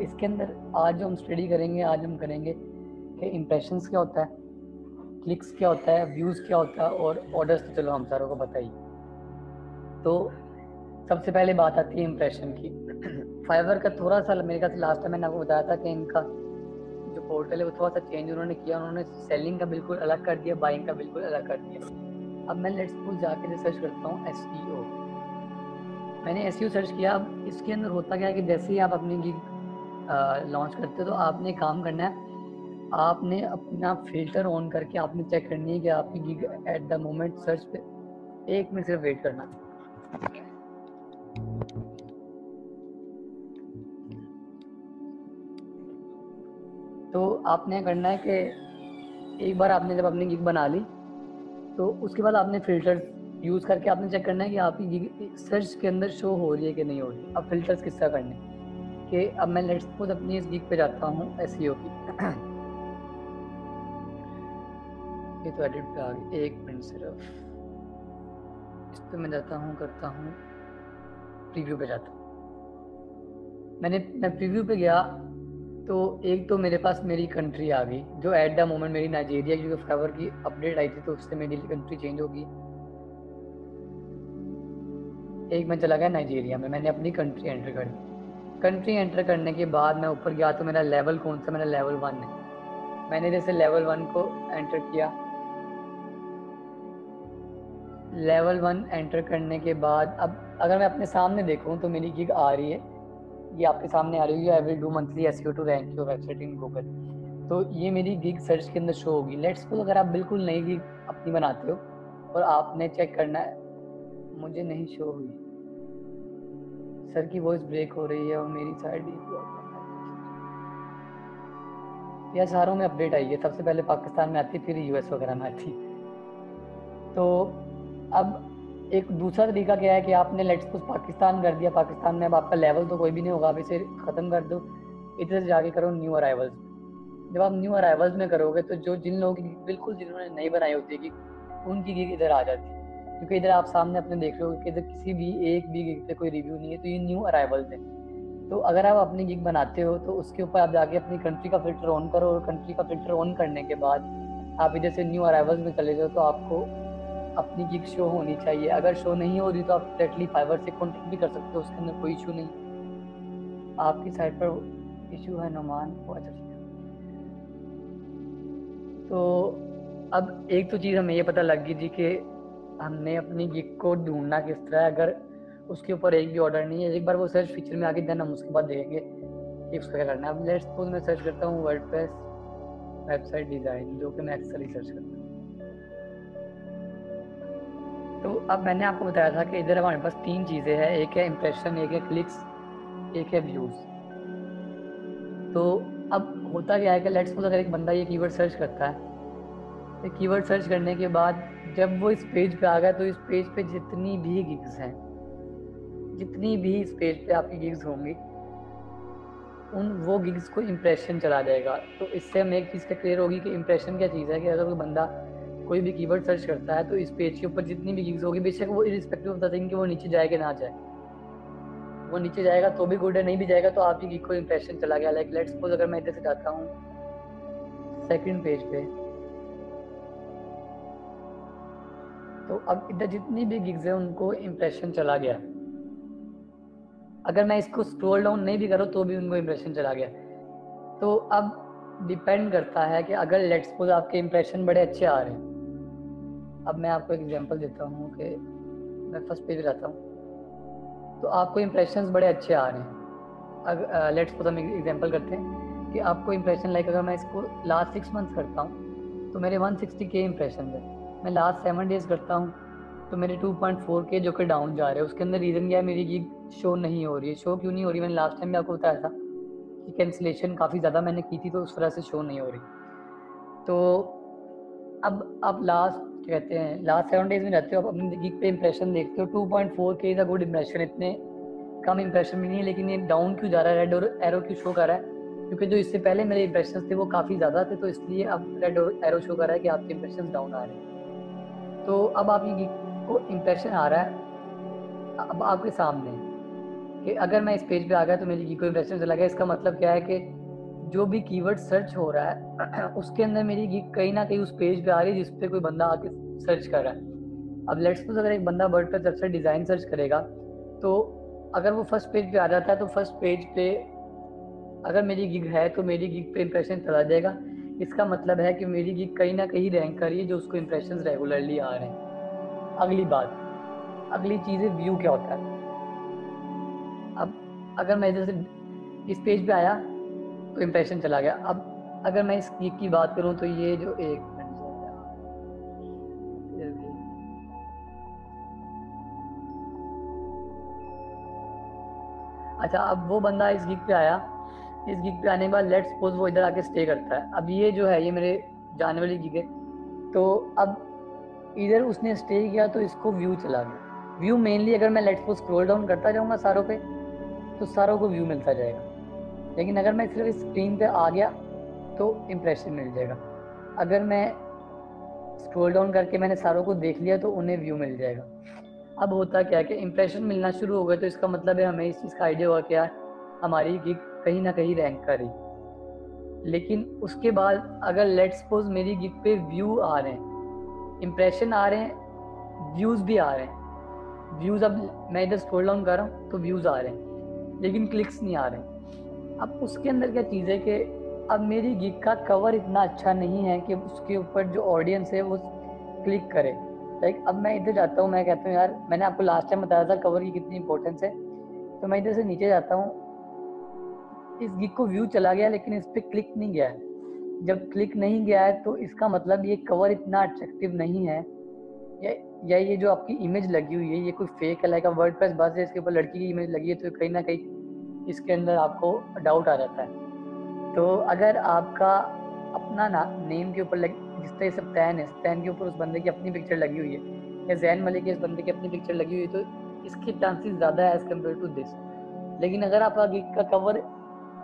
इसके अंदर आज जो हम स्टडी करेंगे, आज हम करेंगे कि इम्प्रेशंस क्या होता है, क्लिक्स क्या होता है, व्यूज़ क्या होता है और ऑर्डर्स। तो चलो हम सारों को बताइए। तो सबसे पहले बात आती है इम्प्रेशन की। फाइवर का थोड़ा सा मेरे ख्याल से लास्ट टाइम मैंने आपको बताया था कि इनका जो पोर्टल है वो थोड़ा सा चेंज उन्होंने किया। उन्होंने सेलिंग का बिल्कुल अलग कर दिया, बाइंग का बिल्कुल अलग कर दिया। अब मैं लेट्स सपोज जाके रिसर्च करता हूँ एसईओ। मैंने एसईओ सर्च किया। अब इसके अंदर होता क्या है कि जैसे ही आप अपनी गिग लॉन्च करते हो तो आपने काम करना है, आपने अपना फ़िल्टर ऑन करके आपने चेक करनी है कि आपकी gig at the moment search पे 1 मिनट सिर्फ वेट करना। तो आपने करना है कि एक बार आपने जब अपनी गिग बना ली तो उसके बाद आपने फ़िल्टर्स यूज़ करके आपने चेक करना है कि आपकी गिग सर्च के अंदर शो हो रही है कि नहीं हो रही। अब फ़िल्टर्स किस तरह करने कि अब मैं लेट्स सपोज़ अपनी इस गिग पे जाता हूँ एसईओ की। ये तो एडिट पे आ गई, 1 मिनट सिर्फ। इस पे मैं जाता हूँ, करता हूँ, प्रीव्यू पे जाता हूँ। मैं प्रीव्यू पे गया तो एक तो मेरे पास मेरी कंट्री आ गई जो एट द मोमेंट मेरी नाइजीरिया, क्योंकि फाइवर की अपडेट आई थी तो उससे मेरी कंट्री चेंज होगी। एक मैं चला गया नाइजीरिया में, मैंने अपनी कंट्री एंटर कर दी। कंट्री एंटर करने के बाद मैं ऊपर गया तो मेरा लेवल कौन सा, मेरा लेवल 1 है। मैंने जैसे लेवल 1 को एंटर किया, लेवल 1 एंटर करने के बाद अब अगर मैं अपने सामने देखूं तो मेरी गिग आ रही है, ये आपके सामने आ रही है, I will do monthly SEO to rank your website in Google. तो ये मेरी गिग सर्च के अंदर शो होगी। लेट्स सपोज अगर आप बिल्कुल नई गिग अपनी बनाते हो और आपने चेक करना है, मुझे नहीं शो हुई, सर की वॉइस ब्रेक हो रही है और मेरी साइड ही या सारों में अपडेट आई है। सबसे पहले पाकिस्तान में आती, फिर यूएस वगैरह में आती। तो अब एक दूसरा तरीका क्या है कि आपने लेट्स सपोज पाकिस्तान कर दिया। पाकिस्तान में अब आपका लेवल तो कोई भी नहीं होगा, आप इसे ख़त्म कर दो, इधर से जाके करो न्यू अराइवल्स। जब आप न्यू अराइवल्स में करोगे तो जो जिन लोगों की बिल्कुल जिन्होंने नहीं बनाई होती गिग, उनकी गिग इधर आ जाती है, क्योंकि इधर आप सामने अपने देख रहे हो कि इधर किसी भी एक भी गिग पे कोई रिव्यू नहीं है, तो ये न्यू अराइवल्स है। तो अगर आप अपनी गिग बनाते हो तो उसके ऊपर आप जाके अपनी कंट्री का फ़िल्टर ऑन करो, और कंट्री का फ़िल्टर ऑन करने के बाद आप इधर से न्यू अराइवल्स में चले जाओ तो आपको अपनी गिग शो होनी चाहिए। अगर शो नहीं हो रही तो आप डायरेक्टली फाइवर से कॉन्टेक्ट भी कर सकते हो, उसके अंदर कोई इशू नहीं। आपकी साइट पर इशू है नुमान, अच्छा ठीक है। तो अब एक तो चीज़ हमें ये पता लग गई थी कि हमने अपनी गिग को ढूंढना किस तरह है। अगर उसके ऊपर एक भी ऑर्डर नहीं है, एक बार वो सर्च फीचर में आगे देन हम उसके बाद देखेंगे कि उसका क्या करना है। अब लेट्स सपोज मैं सर्च करता हूँ वर्डप्रेस वेबसाइट डिज़ाइन, जो कि मैं अक्सर ही सर्च करता हूँ। तो अब मैंने आपको बताया था कि इधर हमारे पास 3 चीज़ें हैं, एक है इम्प्रेशन, एक है क्लिक्स, एक है व्यूज़। तो अब होता क्या है कि लेट्स सपोज अगर एक बंदा ये कीवर्ड सर्च करता है, तो कीवर्ड सर्च करने के बाद जब वो इस पेज पे आ गया तो इस पेज पे जितनी भी गिग्स हैं, जितनी भी इस पेज पे आपकी गिग्स होंगी, उन वो गिग्स को इम्प्रेशन चला जाएगा। तो इससे हमें एक चीज़ का क्लियर होगी कि इम्प्रेशन क्या चीज़ है, कि अगर कोई बंदा कोई भी कीवर्ड सर्च करता है तो इस पेज के ऊपर जितनी भी गिग्स होगी, बेशक वो इरिस्पेक्टिव ऑफ द थिंग कि वो नीचे जाए कि ना जाए, वो नीचे जाएगा तो भी गुड है, नहीं भी जाएगा तो आपकी गिग को इम्प्रेशन चला गया। लाइक लेट्स सपोज अगर मैं इधर से जाता हूँ सेकंड पेज पे, तो अब इधर जितनी भी गिग्स है उनको इम्प्रेशन चला गया। अगर मैं इसको स्क्रॉल डाउन नहीं भी करूँ तो भी उनको इम्प्रेशन चला गया। तो अब डिपेंड करता है कि अगर लेट्स सपोज आपके इम्प्रेशन बड़े अच्छे आ रहे हैं। अब मैं आपको एक एग्जांपल देता हूँ कि मैं फर्स्ट पेज पे जाता हूँ तो आपको इम्प्रेशंस बड़े अच्छे आ रहे हैं। अगर लेट्स सपोज हम एग्जांपल करते हैं कि आपको इम्प्रेशन लाइक अगर मैं इसको लास्ट 6 मंथ्स करता हूँ तो मेरे 160 के इम्प्रेशन है। मैं लास्ट 7 डेज करता हूँ तो मेरे 2.4 के जो कि डाउन जा रहे हैं। उसके अंदर रीज़न क्या है, मेरी गिग शो नहीं हो रही है। शो क्यों नहीं हो रही, मैंने लास्ट टाइम भी आपको बताया था कि कैंसिलेशन काफ़ी ज़्यादा मैंने की थी तो उस तरह से शो नहीं हो रही। तो अब आप लास्ट क्या कहते हैं लास्ट 7 डेज में रहते हो, आप अपनी गिग पे इंप्रेशन देखते हो 2.4 के इज़ अ गुड इंप्रेशन। इतने कम इंप्रेशन भी नहीं है, लेकिन ये डाउन क्यों जा रहा है, रेड और एरो क्यों शो कर रहा है, क्योंकि जो इससे पहले मेरे इंप्रेशन थे वो काफ़ी ज़्यादा थे, तो इसलिए अब रेड और एरो शो कर रहा है कि आपके इंप्रेशन डाउन आ रहे हैं। तो अब आपकी गिग को इंप्रेशन आ रहा है अब आपके सामने कि अगर मैं इस पेज पे आ गया तो मेरी गिग को इंप्रेशन चला गया। इसका मतलब क्या है कि जो भी कीवर्ड सर्च हो रहा है उसके अंदर मेरी गिग कहीं ना कहीं उस पेज पे आ रही है जिस पे कोई बंदा आके सर्च कर रहा है। अब लेट्स सपोज अगर एक बंदा वर्डप्रेस वेबसाइट डिज़ाइन सर्च करेगा तो अगर वो फर्स्ट पेज पे आ जाता है तो फर्स्ट पेज पे अगर मेरी गिग है तो मेरी गिग पे इंप्रेशन चला जाएगा। इसका मतलब है कि मेरी गिग कहीं ना कहीं रैंक कर रही है जो उसको इंप्रेशन रेगुलरली आ रहे हैं। अगली चीज़ है व्यू क्या होता है। अब अगर मैं जैसे इस पेज पे आया तो इंप्रेशन चला गया। अब अगर मैं इस गिग की बात करूं तो ये जो एक अच्छा, अब वो बंदा इस गिग पे आया, इस गिग पे आने के बाद लेट्स सपोज वो इधर आके स्टे करता है। अब ये जो है ये मेरे जाने वाली गिग है, तो अब इधर उसने स्टे किया तो इसको व्यू चला गया। व्यू मेनली अगर मैं लेट्स सपोज स्क्रॉल डाउन करता जाऊंगा सारों पे तो सारों को व्यू मिलता जाएगा। लेकिन अगर मैं सिर्फ स्क्रीन पे आ गया तो इम्प्रेशन मिल जाएगा। अगर मैं स्क्रॉल डाउन करके मैंने सारों को देख लिया तो उन्हें व्यू मिल जाएगा। अब होता क्या है कि इंप्रेशन मिलना शुरू हो गए तो इसका मतलब है हमें इस चीज़ का आइडिया हुआ क्या हमारी गिग कहीं ना कहीं रैंक कर रही। लेकिन उसके बाद अगर लेट्स सपोज मेरी गिग पे व्यू आ रहे हैं, इंप्रेशन आ रहे हैं, व्यूज़ भी आ रहे हैं। व्यूज़ अब मैं इधर स्क्रॉल डाउन कर रहा हूँ तो व्यूज़ आ रहे हैं लेकिन क्लिक्स नहीं आ रहे। अब उसके अंदर क्या चीज़ है कि अब मेरी गिग का कवर इतना अच्छा नहीं है कि उसके ऊपर जो ऑडियंस है वो क्लिक करे। लाइक अब मैं इधर जाता हूँ, मैं कहता हूँ यार मैंने आपको लास्ट टाइम बताया था कवर की कितनी इंपॉर्टेंस है, तो मैं इधर से नीचे जाता हूँ, इस गिग को व्यू चला गया लेकिन इस पर क्लिक नहीं गया है। जब क्लिक नहीं गया है तो इसका मतलब ये कवर इतना अट्रैक्टिव नहीं है, या ये जो आपकी इमेज लगी हुई है ये कोई फेक है। लाइक वर्डप्रेस बस है, इसके ऊपर लड़की की इमेज लगी है तो कहीं ना कहीं इसके अंदर आपको डाउट आ जाता है। तो अगर आपका अपना नेम के ऊपर जिस तरह से टैन है, टैन के ऊपर उस बंदे की अपनी पिक्चर लगी हुई है, या जैन मलिक की इस बंदे की अपनी पिक्चर लगी हुई है, तो इसके चांसेस ज़्यादा है एज़ कम्पेयर टू दिस। लेकिन अगर आपका गिग का कवर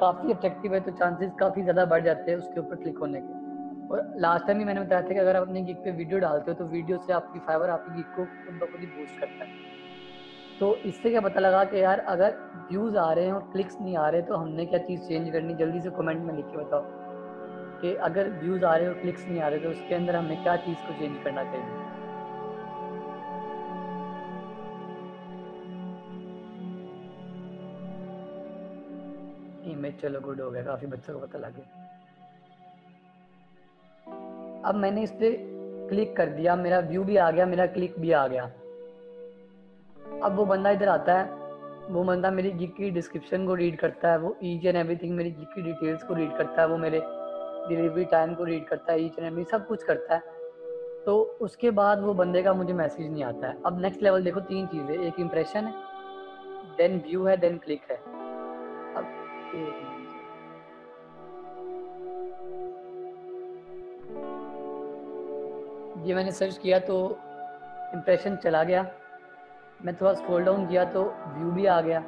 काफ़ी अट्रैक्टिव है तो चांसेस काफ़ी ज़्यादा बढ़ जाते हैं उसके ऊपर क्लिक होने के। और लास्ट टाइम ही मैंने बताया था कि अगर आप अपनी गिग पे वीडियो डालते हो तो वीडियो से आपकी फाइवर आपकी गिग को खुद ब खुद ही बूस्ट करता है। तो इससे क्या पता लगा कि यार अगर व्यूज़ आ रहे हैं और क्लिक्स नहीं आ रहे तो हमने क्या चीज़ चेंज करनी। जल्दी से कमेंट में लिख के बताओ कि अगर व्यूज़ आ रहे हैं और क्लिक्स नहीं आ रहे तो उसके अंदर हमें क्या चीज़ को चेंज करना चाहिए। इमेज चलो गुड हो गया, काफ़ी बच्चों को पता लग गया। अब मैंने इस पर क्लिक कर दिया, मेरा व्यू भी आ गया, मेरा क्लिक भी आ गया। अब वो बंदा इधर आता है, वो बंदा मेरी गिग की डिस्क्रिप्शन को रीड करता है, वो ईच एंड एवरीथिंग मेरी गिग की डिटेल्स को रीड करता है, वो मेरे डिलीवरी टाइम को रीड करता है, ईच एंड एवरी सब कुछ करता है। तो उसके बाद वो बंदे का मुझे मैसेज नहीं आता है। अब नेक्स्ट लेवल देखो, 3 चीज़ें, एक इंप्रेशन है, देन व्यू है, देन क्लिक है। अब ये मैंने सर्च किया तो इंप्रेशन चला गया, मैं थोड़ा स्क्रॉल डाउन किया तो व्यू भी आ गया,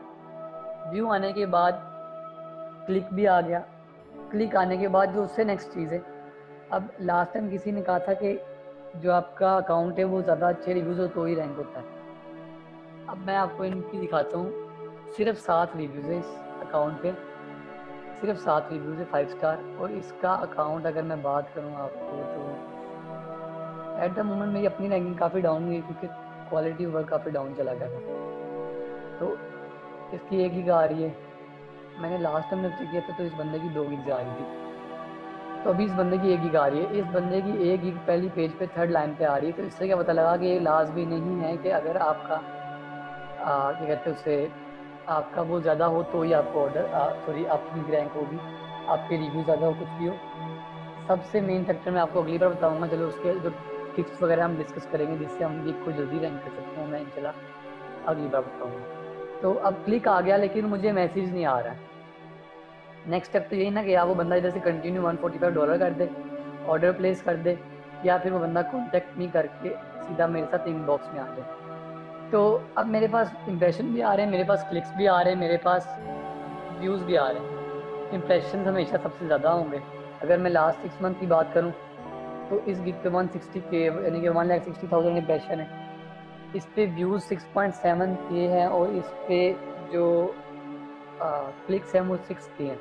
व्यू आने के बाद क्लिक भी आ गया, क्लिक आने के बाद जो उससे नेक्स्ट चीज़ है, अब लास्ट टाइम किसी ने कहा था कि जो आपका अकाउंट है वो ज़्यादा अच्छे रिव्यूज़ हो तो ही रैंक होता है। अब मैं आपको इनकी दिखाता हूँ, सिर्फ 7 रिव्यूज़ है इस अकाउंट पे, सिर्फ 7 रिव्यूज़ है 5 स्टार। और इसका अकाउंट अगर मैं बात करूँ आपको तो एट द मोमेंट मेरी अपनी रैंकिंग काफ़ी डाउन हुई क्योंकि क्वालिटी वर्क काफ़ी डाउन चला गया था। तो इसकी 1 गिग आ रही है, मैंने लास्ट टाइम जब चेक किया था तो इस बंदे की 2 गिग्स आ रही थी, तो अभी इस बंदे की 1 गिग आ रही है। इस बंदे की 1 गिग पहली पेज पे 3rd लाइन पे आ रही है। तो इससे क्या पता लगा कि ये लाजमी नहीं है कि अगर आपका क्या कहते हैं उसे, आपका वो ज़्यादा हो तो ही आपको ऑर्डर सॉरी आपकी गिग रैंक होगी, आपके रिव्यू ज़्यादा हो, कुछ भी हो। सबसे मेन फैक्टर मैं आपको अगली बार बताऊँगा, चलो उसके जो टिप्स वगैरह हम डिस्कस करेंगे जिससे हम गिग को जल्दी रैंक कर सकते हैं, मैं इंशाल्लाह अगली बार बताऊँगा। तो अब क्लिक आ गया लेकिन मुझे मैसेज नहीं आ रहा है। नेक्स्ट स्टेप तो यही ना कि या वो बंदा इधर से कंटिन्यू $145 कर दे, ऑर्डर प्लेस कर दे, या फिर वो बंदा कॉन्टेक्ट मी करके सीधा मेरे साथ इनबॉक्स में आ जाए। तो अब मेरे पास इंप्रेशन भी आ रहे हैं, मेरे पास क्लिक्स भी आ रहे हैं, मेरे पास व्यूज़ भी आ रहे हैं। इंप्रेशन हमेशा सबसे ज़्यादा होंगे। अगर मैं लास्ट 6 मंथ की बात करूँ तो इस गिग पे 160K यानी कि 1,60,000 इंप्रेशन है। इस पे व्यूज़ 6.7K हैं और इस पे जो क्लिक्स हैं वो 6 की हैं।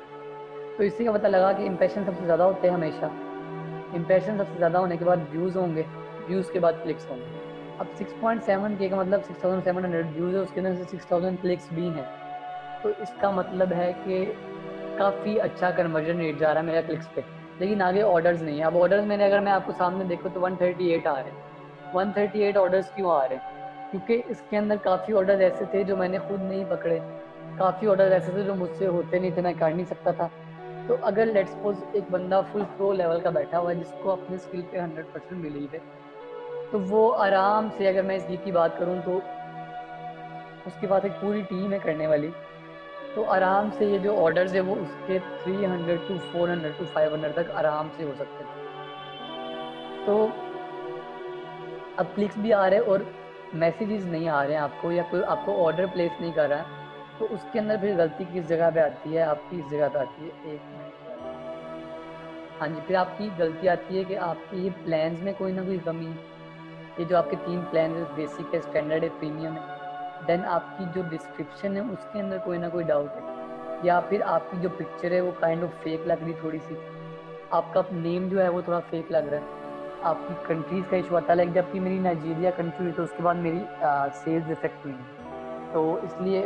तो इसी का पता लगा कि इम्प्रेशन सबसे ज़्यादा होते हैं हमेशा। इम्प्रेशन सबसे ज़्यादा होने के बाद व्यूज़ होंगे, व्यूज़ के बाद क्लिक्स होंगे। अब 6.7 के का मतलब 6700 व्यूज़ है, उसके अंदर से 6000 क्लिक्स भी हैं। तो इसका मतलब है कि काफ़ी अच्छा कन्वर्जन रेट जा रहा है मेरा क्लिक्स पे, लेकिन आगे ऑर्डर्स नहीं है। अब ऑर्डर्स मैंने अगर मैं आपको सामने देखूँ तो 138 आ रहे हैं। 138 ऑर्डर्स क्यों आ रहे हैं? क्योंकि इसके अंदर काफ़ी ऑर्डर्स ऐसे थे जो मैंने खुद नहीं पकड़े, काफ़ी ऑर्डर्स ऐसे थे जो मुझसे होते नहीं थे, मैं कर नहीं सकता था। तो अगर लेट्स सपोज एक बंदा फुल प्रो लेवल का बैठा हुआ है जिसको अपने स्किल पे 100% बिलीव है, तो वो आराम से, अगर मैं इस वीक की बात करूँ तो उसके पास एक पूरी टीम है करने वाली, तो आराम से ये जो ऑर्डर्स है वो उसके 300 टू 400 टू 500 तक आराम से हो सकते थे। तो अब क्लिक्स भी आ रहे हैं और मैसेजेस नहीं आ रहे हैं आपको, या कोई आपको ऑर्डर प्लेस नहीं कर रहा है, तो उसके अंदर फिर गलती किस जगह पे आती है? आपकी इस जगह पे आती है, एक मिनट। हाँ जी, फिर आपकी गलती आती है कि आपके ये प्लान्स में कोई ना कोई कमी है। ये जो आपके 3 प्लान है, बेसिक है, स्टैंडर्ड है, प्रीमियम है। देन आपकी जो डिस्क्रिप्शन है उसके अंदर कोई ना कोई डाउट है, या फिर आपकी जो पिक्चर है वो काइंड ऑफ फेक लग रही थोड़ी सी, आपका नेम जो है वो थोड़ा फेक लग रहा है, आपकी कंट्रीज़ का इशू आता है। लाइक जबकि मेरी नाइजीरिया कंट्री हुई तो उसके बाद मेरी सेल्स इफेक्ट हुई है, तो इसलिए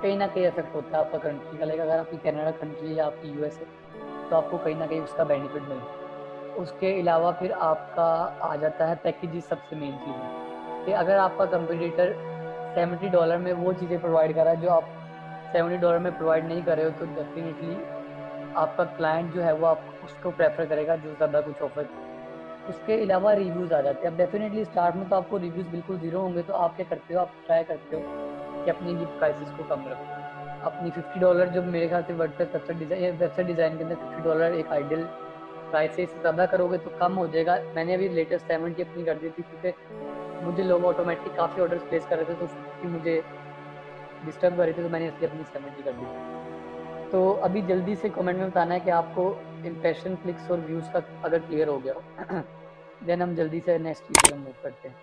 कहीं ना कहीं इफेक्ट होता है आपका कंट्री का। लाइक अगर आपकी कनाडा कंट्री या आपकी यूएस है तो आपको कहीं ना कहीं उसका बेनिफिट मिलता है। उसके अलावा फिर आपका आ जाता है पैकेजेस, सबसे मेन चीज़ है कि अगर आपका कंपटीटर $70 में वो चीज़ें प्रोवाइड कर रहा है जो आप $70 में प्रोवाइड नहीं कर रहे हो, तो डेफिनेटली आपका क्लाइंट जो है वो आप उसको प्रेफर करेगा जो ज़्यादा कुछ ऑफर करे। उसके अलावा रिव्यूज़ आ जाते हैं। अब डेफिनेटली स्टार्ट में तो आपको रिव्यूज़ बिल्कुल ज़ीरो होंगे, तो आप क्या करते हो, आप ट्राई करते हो कि अपनी ये प्राइसेस को कम रखो। अपनी $50 जो मेरे ख्याल से वर्डप्रेस वेबसाइट डिज़ाइन के अंदर $50 एक आइडियल प्राइस है। इससे ज़्यादा करोगे तो कम हो जाएगा। मैंने अभी लेटेस्ट 70 अपनी कर दी थी, क्योंकि मुझे लोग ऑटोमेटिक काफ़ी ऑर्डर्स प्लेस कर रहे थे, तो 50 मुझे डिस्टर्ब कर रही थी, तो मैंने इसलिए अपनी 70 कर दी थी। तो अभी जल्दी से कमेंट में बताना है कि आपको इम्प्रेशन, क्लिक्स और व्यूज़ का अगर क्लियर हो गया हो देन हम जल्दी से नेक्स्ट वीडियो में मूव करते हैं।